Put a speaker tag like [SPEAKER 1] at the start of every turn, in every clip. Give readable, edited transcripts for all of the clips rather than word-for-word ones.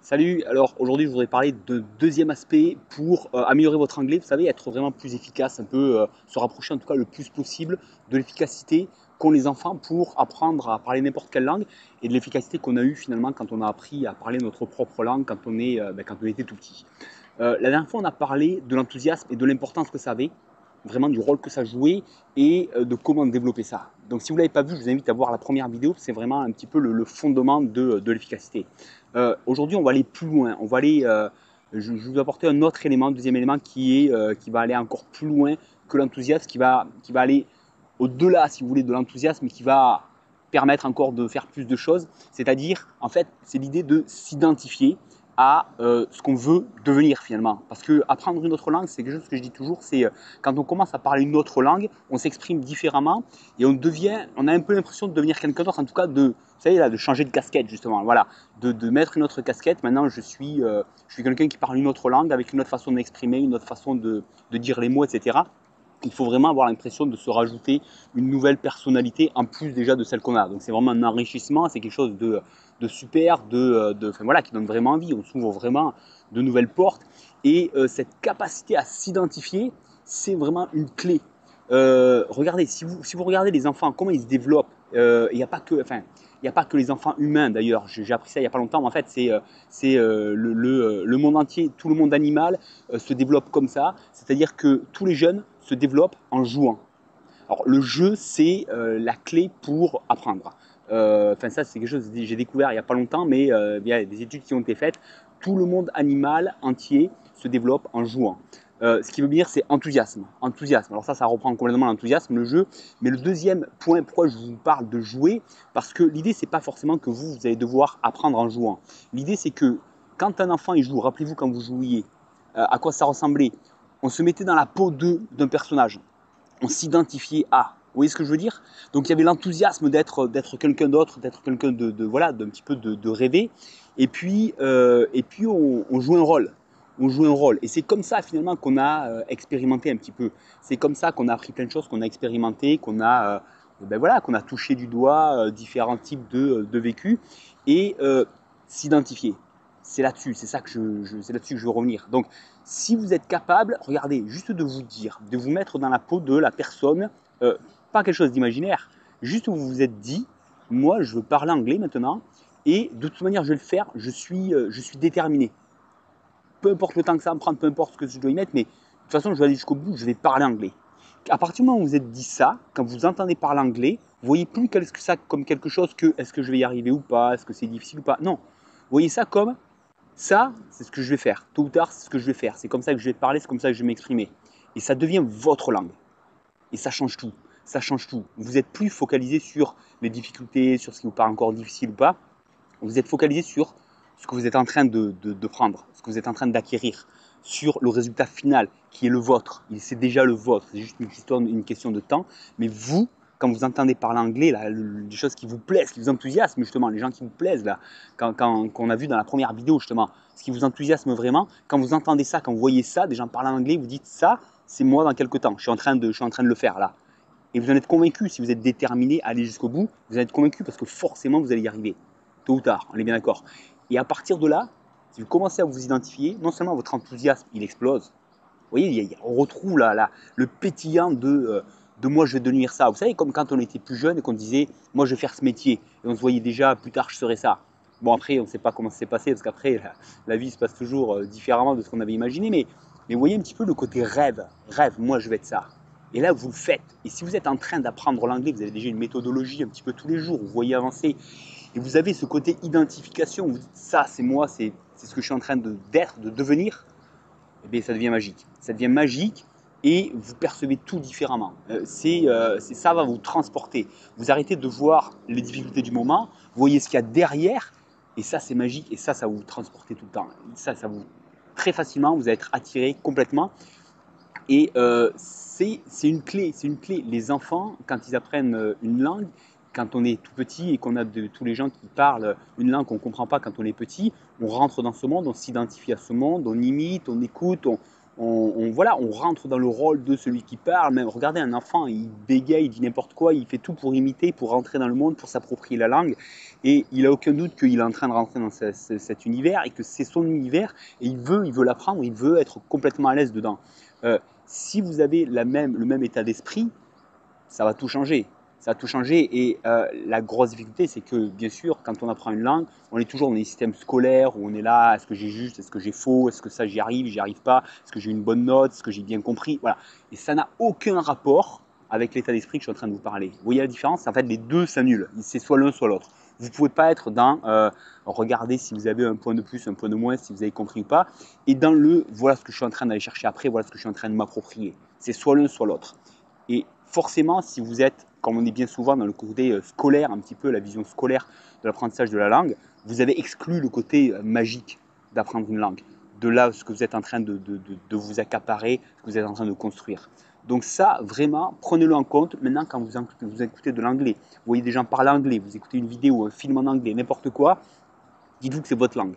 [SPEAKER 1] Salut, alors aujourd'hui je voudrais parler de deuxième aspect pour améliorer votre anglais, vous savez, être vraiment plus efficace, un peu se rapprocher en tout cas le plus possible de l'efficacité qu'ont les enfants pour apprendre à parler n'importe quelle langue et de l'efficacité qu'on a eu finalement quand on a appris à parler notre propre langue quand on était tout petit. La dernière fois on a parlé de l'enthousiasme et de l'importance que ça avait, vraiment du rôle que ça jouait et de comment développer ça. Donc si vous ne l'avez pas vu, je vous invite à voir la première vidéo, c'est vraiment un petit peu le fondement de l'efficacité. Aujourd'hui, on va aller plus loin. On va aller, je vais vous apporter un autre élément, deuxième élément qui va aller encore plus loin que l'enthousiasme, qui va aller au-delà, si vous voulez, de l'enthousiasme, et qui va permettre encore de faire plus de choses. C'est-à-dire, en fait, c'est l'idée de s'identifier à ce qu'on veut devenir finalement. Parce que apprendre une autre langue, c'est quelque chose que je dis toujours, c'est quand on commence à parler une autre langue, on s'exprime différemment et on a un peu l'impression de devenir quelqu'un d'autre, en tout cas vous savez là, de changer de casquette justement, voilà, de mettre une autre casquette. Maintenant, je suis quelqu'un qui parle une autre langue avec une autre façon de m'exprimer, une autre façon de dire les mots, etc. Il faut vraiment avoir l'impression de se rajouter une nouvelle personnalité en plus déjà de celle qu'on a. Donc c'est vraiment un enrichissement, c'est quelque chose de super, enfin, voilà, qui donne vraiment envie. On s'ouvre vraiment de nouvelles portes. Et cette capacité à s'identifier, c'est vraiment une clé. Regardez, si vous regardez les enfants, comment ils se développent, il n'y a pas que, enfin, il n'y a pas que les enfants humains d'ailleurs, j'ai appris ça il n'y a pas longtemps, mais en fait le monde entier, tout le monde animal se développe comme ça, c'est-à-dire que tous les jeunes se développent en jouant. Alors le jeu, c'est la clé pour apprendre. Enfin ça, c'est quelque chose que j'ai découvert il n'y a pas longtemps, mais il y a des études qui ont été faites. Tout le monde animal entier se développe en jouant. Ce qui veut dire, c'est enthousiasme. Enthousiasme. Alors ça reprend complètement l'enthousiasme, le jeu. Mais le deuxième point, pourquoi je vous parle de jouer, parce que l'idée, c'est pas forcément que vous allez devoir apprendre en jouant. L'idée, c'est que quand un enfant il joue, rappelez-vous quand vous jouiez, à quoi ça ressemblait. On se mettait dans la peau d'un personnage, on s'identifiait à. Vous voyez ce que je veux dire? Donc il y avait l'enthousiasme d'être quelqu'un d'autre, d'être quelqu'un voilà, d'un petit peu de rêver. Et puis on joue un rôle. On joue un rôle. Et c'est comme ça finalement qu'on a expérimenté un petit peu. C'est comme ça qu'on a appris plein de choses, qu'on a expérimenté, voilà, qu'on a touché du doigt différents types de vécus. Et s'identifier. C'est là-dessus, c'est là-dessus que je veux revenir. Donc, si vous êtes capable, regardez, juste de vous dire, de vous mettre dans la peau de la personne, pas quelque chose d'imaginaire, juste où vous vous êtes dit, moi, je veux parler anglais maintenant, et de toute manière, je vais le faire, je suis déterminé. Peu importe le temps que ça va me prendre, peu importe ce que je dois y mettre, mais de toute façon, je vais aller jusqu'au bout, je vais parler anglais. À partir du moment où vous êtes dit ça, quand vous entendez parler anglais, vous voyez plus ça comme quelque chose que est-ce que je vais y arriver ou pas, est-ce que c'est difficile ou pas. Non, vous voyez ça comme ça, c'est ce que je vais faire. Tôt ou tard, c'est ce que je vais faire. C'est comme ça que je vais parler, c'est comme ça que je vais m'exprimer. Et ça devient votre langue. Et ça change tout. Ça change tout. Vous êtes plus focalisé sur les difficultés, sur ce qui vous paraît encore difficile ou pas. Vous êtes focalisé sur ce que vous êtes en train de prendre, ce que vous êtes en train d'acquérir, sur le résultat final qui est le vôtre. C'est déjà le vôtre, c'est juste une question de temps. Mais vous, quand vous entendez parler anglais, là, des choses qui vous plaisent, qui vous enthousiasment justement, les gens qui vous plaisent, là, qu'on a vu dans la première vidéo justement, ce qui vous enthousiasme vraiment, quand vous entendez ça, quand vous voyez ça, des gens parler anglais, vous dites ça, c'est moi dans quelques temps, je suis en train de le faire là. Et vous en êtes convaincu, si vous êtes déterminé à aller jusqu'au bout, vous en êtes convaincu parce que forcément vous allez y arriver, tôt ou tard, on est bien d'accord. Et à partir de là, si vous commencez à vous identifier, non seulement votre enthousiasme il explose, vous voyez, on retrouve le pétillant de moi je vais devenir ça. Vous savez, comme quand on était plus jeune et qu'on disait moi je vais faire ce métier, et on se voyait déjà plus tard je ferai ça. Bon après on ne sait pas comment ça s'est passé parce qu'après la vie se passe toujours différemment de ce qu'on avait imaginé, mais vous voyez un petit peu le côté rêve, moi je vais être ça. Et là vous le faites. Et si vous êtes en train d'apprendre l'anglais, vous avez déjà une méthodologie un petit peu tous les jours, vous voyez avancer, et vous avez ce côté identification, vous dites ça c'est moi, c'est ce que je suis en train d'être, de devenir, eh bien, ça devient magique. Ça devient magique et vous percevez tout différemment. Ça va vous transporter. Vous arrêtez de voir les difficultés du moment, vous voyez ce qu'il y a derrière, et ça c'est magique, et ça va vous transporter tout le temps. Ça vous très facilement, vous allez être attiré complètement. Et c'est une clé, c'est une clé. Les enfants, quand ils apprennent une langue, quand on est tout petit et qu'on a tous les gens qui parlent une langue qu'on ne comprend pas quand on est petit, on rentre dans ce monde, on s'identifie à ce monde, on imite, on écoute, voilà, on rentre dans le rôle de celui qui parle. Même, regardez un enfant, il bégaye, il dit n'importe quoi, il fait tout pour imiter, pour rentrer dans le monde, pour s'approprier la langue. Et il n'a aucun doute qu'il est en train de rentrer dans cet univers et que c'est son univers et il veut l'apprendre, il veut être complètement à l'aise dedans. Si vous avez le même état d'esprit, ça va tout changer. Ça va tout changer et la grosse difficulté, c'est que bien sûr, quand on apprend une langue, on est toujours dans des systèmes scolaires où on est là, est-ce que j'ai juste, est-ce que j'ai faux, est-ce que ça j'y arrive pas, est-ce que j'ai une bonne note, est-ce que j'ai bien compris, voilà. Et ça n'a aucun rapport avec l'état d'esprit que je suis en train de vous parler. Vous voyez la différence? En fait, les deux s'annulent. C'est soit l'un, soit l'autre. Vous ne pouvez pas être dans regardez si vous avez un point de plus, un point de moins, si vous avez compris ou pas, et dans le voilà ce que je suis en train d'aller chercher après, voilà ce que je suis en train de m'approprier. C'est soit l'un, soit l'autre. Et forcément, si vous êtes, comme on est bien souvent dans le côté scolaire, un petit peu la vision scolaire de l'apprentissage de la langue, vous avez exclu le côté magique d'apprendre une langue, de là ce que vous êtes en train de vous accaparer, ce que vous êtes en train de construire. Donc ça, vraiment, prenez-le en compte maintenant quand vous écoutez de l'anglais. Vous voyez des gens parler anglais, vous écoutez une vidéo, un film en anglais, n'importe quoi, dites-vous que c'est votre langue.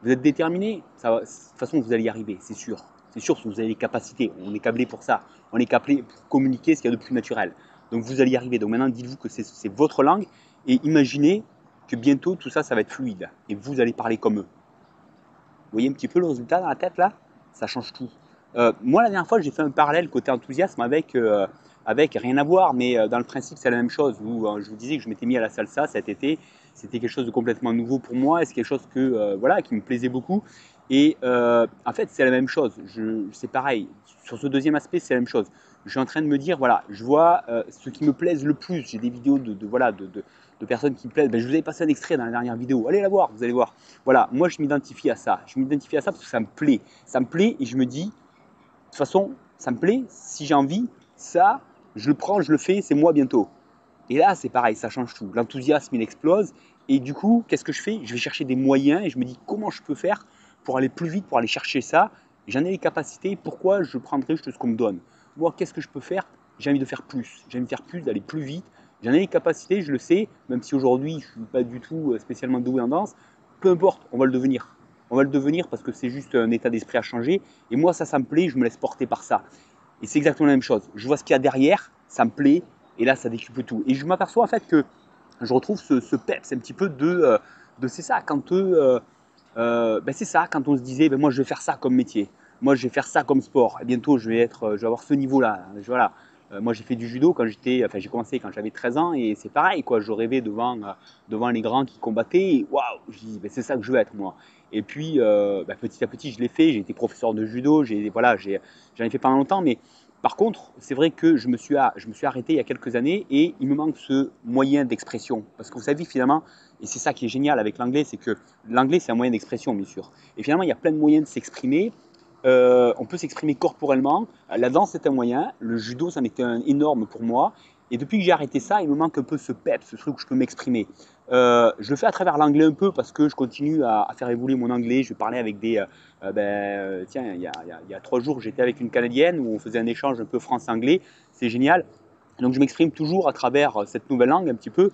[SPEAKER 1] Vous êtes déterminé, de toute façon vous allez y arriver, c'est sûr. C'est sûr que vous avez les capacités, on est câblé pour ça. On est câblé pour communiquer ce qu'il y a de plus naturel. Donc vous allez y arriver. Donc maintenant dites-vous que c'est votre langue et imaginez que bientôt tout ça, ça va être fluide. Et vous allez parler comme eux. Vous voyez un petit peu le résultat dans la tête là? Ça change tout. Moi la dernière fois j'ai fait un parallèle côté enthousiasme avec rien à voir, mais dans le principe c'est la même chose. Où, je vous disais que je m'étais mis à la salsa cet été. C'était quelque chose de complètement nouveau pour moi et c'est quelque chose voilà, qui me plaisait beaucoup. Et en fait c'est la même chose. C'est pareil. Sur ce deuxième aspect c'est la même chose. Je suis en train de me dire voilà, je vois ce qui me plaise le plus. J'ai des vidéos de personnes qui me plaisent. Ben, je vous avais passé un extrait dans la dernière vidéo. Allez la voir, vous allez voir. Voilà, moi je m'identifie à ça. Je m'identifie à ça parce que ça me plaît. Ça me plaît et je me dis, de toute façon, ça me plaît. Si j'ai envie, ça, je le prends, je le fais, c'est moi bientôt. Et là, c'est pareil, ça change tout. L'enthousiasme, il explose. Et du coup, qu'est-ce que je fais? Je vais chercher des moyens et je me dis comment je peux faire pour aller plus vite, pour aller chercher ça. J'en ai les capacités, pourquoi je prendrai juste ce qu'on me donne? Moi, qu'est-ce que je peux faire? J'ai envie de faire plus. J'ai envie de faire plus, d'aller plus vite. J'en ai les capacités, je le sais, même si aujourd'hui je ne suis pas du tout spécialement doué en danse. Peu importe, on va le devenir. On va le devenir parce que c'est juste un état d'esprit à changer. Et moi, ça me plaît, je me laisse porter par ça. Et c'est exactement la même chose. Je vois ce qu'il y a derrière, ça me plaît, et là, ça décuple tout. Et je m'aperçois en fait que je retrouve ce peps un petit peu de c'est ça, quand c'est ça, quand on se disait, ben moi je vais faire ça comme métier, moi je vais faire ça comme sport, et bientôt je vais avoir ce niveau-là. Voilà. Moi j'ai fait du judo quand j'ai commencé quand j'avais 13 ans et c'est pareil, quoi. Je rêvais devant les grands qui combattaient, et waouh, je dis, ben, c'est ça que je veux être moi. Et puis petit à petit je l'ai fait, j'ai été professeur de judo, j'en ai fait pendant longtemps, mais par contre, c'est vrai que je me suis arrêté il y a quelques années et il me manque ce moyen d'expression. Parce que vous savez, finalement, et c'est ça qui est génial avec l'anglais, c'est que l'anglais, c'est un moyen d'expression, bien sûr. Et finalement, il y a plein de moyens de s'exprimer. On peut s'exprimer corporellement. La danse est un moyen. Le judo, ça en était un énorme pour moi. Et depuis que j'ai arrêté ça, il me manque un peu ce pep, ce truc où je peux m'exprimer. Je le fais à travers l'anglais un peu parce que je continue à faire évoluer mon anglais. Je parlais avec tiens, il y a 3 jours, j'étais avec une Canadienne où on faisait un échange un peu France-anglais. C'est génial. Donc je m'exprime toujours à travers cette nouvelle langue un petit peu,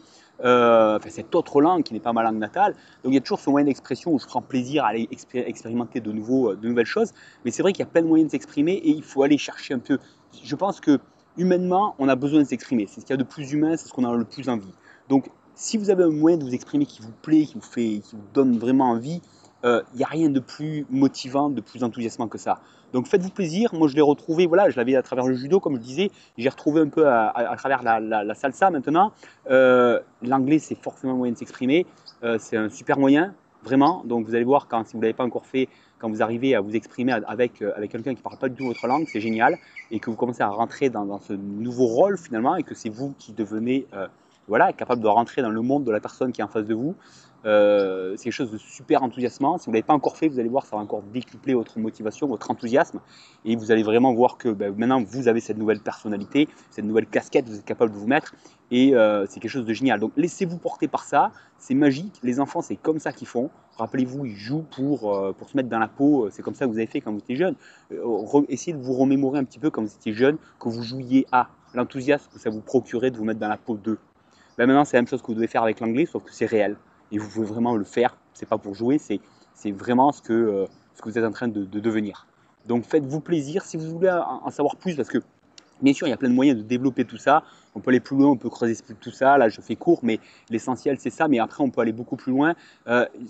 [SPEAKER 1] cette autre langue qui n'est pas ma langue natale. Donc il y a toujours ce moyen d'expression où je prends plaisir à aller expérimenter de nouvelles choses. Mais c'est vrai qu'il y a plein de moyens de s'exprimer et il faut aller chercher un peu. Je pense que humainement, on a besoin de s'exprimer. C'est ce qu'il y a de plus humain, c'est ce qu'on a le plus envie. Donc si vous avez un moyen de vous exprimer qui vous plaît, qui vous donne vraiment envie, il n'y a rien de plus motivant, de plus enthousiasmant que ça. Donc faites-vous plaisir. Moi je l'ai retrouvé, voilà, je l'avais à travers le judo, comme je disais. J'ai retrouvé un peu à travers la salsa maintenant. L'anglais, c'est forcément un moyen de s'exprimer. C'est un super moyen, vraiment. Donc vous allez voir, si vous ne l'avez pas encore fait, quand vous arrivez à vous exprimer avec quelqu'un qui ne parle pas du tout votre langue, c'est génial. Et que vous commencez à rentrer dans ce nouveau rôle finalement, et que c'est vous qui devenez voilà, capable de rentrer dans le monde de la personne qui est en face de vous. C'est quelque chose de super enthousiasmant. Si vous ne l'avez pas encore fait, vous allez voir, ça va encore décupler votre motivation, votre enthousiasme. Et vous allez vraiment voir que maintenant, vous avez cette nouvelle personnalité, cette nouvelle casquette, vous êtes capable de vous mettre. Et c'est quelque chose de génial. Donc laissez-vous porter par ça. C'est magique. Les enfants, c'est comme ça qu'ils font. Rappelez-vous, ils jouent pour se mettre dans la peau. C'est comme ça que vous avez fait quand vous étiez jeune. Essayez de vous remémorer un petit peu quand vous étiez jeune, que vous jouiez à l'enthousiasme que ça vous procurait de vous mettre dans la peau d'eux. Maintenant, c'est la même chose que vous devez faire avec l'anglais, sauf que c'est réel. Et vous pouvez vraiment le faire. C'est pas pour jouer, c'est vraiment ce que vous êtes en train de devenir. Donc faites-vous plaisir si vous voulez en savoir plus, parce que bien sûr, il y a plein de moyens de développer tout ça. On peut aller plus loin, on peut creuser tout ça. Là, je fais court, mais l'essentiel, c'est ça. Mais après, on peut aller beaucoup plus loin.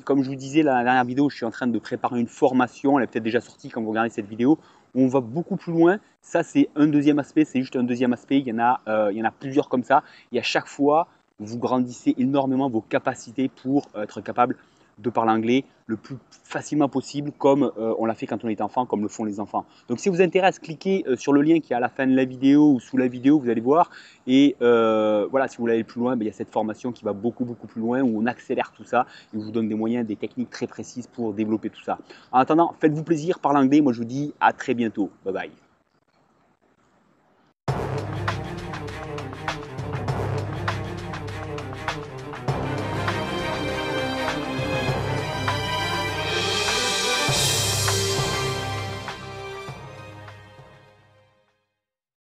[SPEAKER 1] Comme je vous disais, la dernière vidéo, je suis en train de préparer une formation. Elle est peut-être déjà sortie quand vous regardez cette vidéo. Où on va beaucoup plus loin. Ça, c'est un deuxième aspect. C'est juste un deuxième aspect. Il y en a plusieurs comme ça. Et à chaque fois, vous grandissez énormément vos capacités pour être capable de parler anglais le plus facilement possible, comme on l'a fait quand on était enfant, comme le font les enfants. Donc si ça vous intéresse, cliquez sur le lien qui est à la fin de la vidéo ou sous la vidéo, vous allez voir. Et voilà, si vous voulez aller plus loin, il y a cette formation qui va beaucoup plus loin, où on accélère tout ça et on vous donne des moyens, des techniques très précises pour développer tout ça. En attendant, faites-vous plaisir, parlez anglais. Moi je vous dis à très bientôt. Bye bye.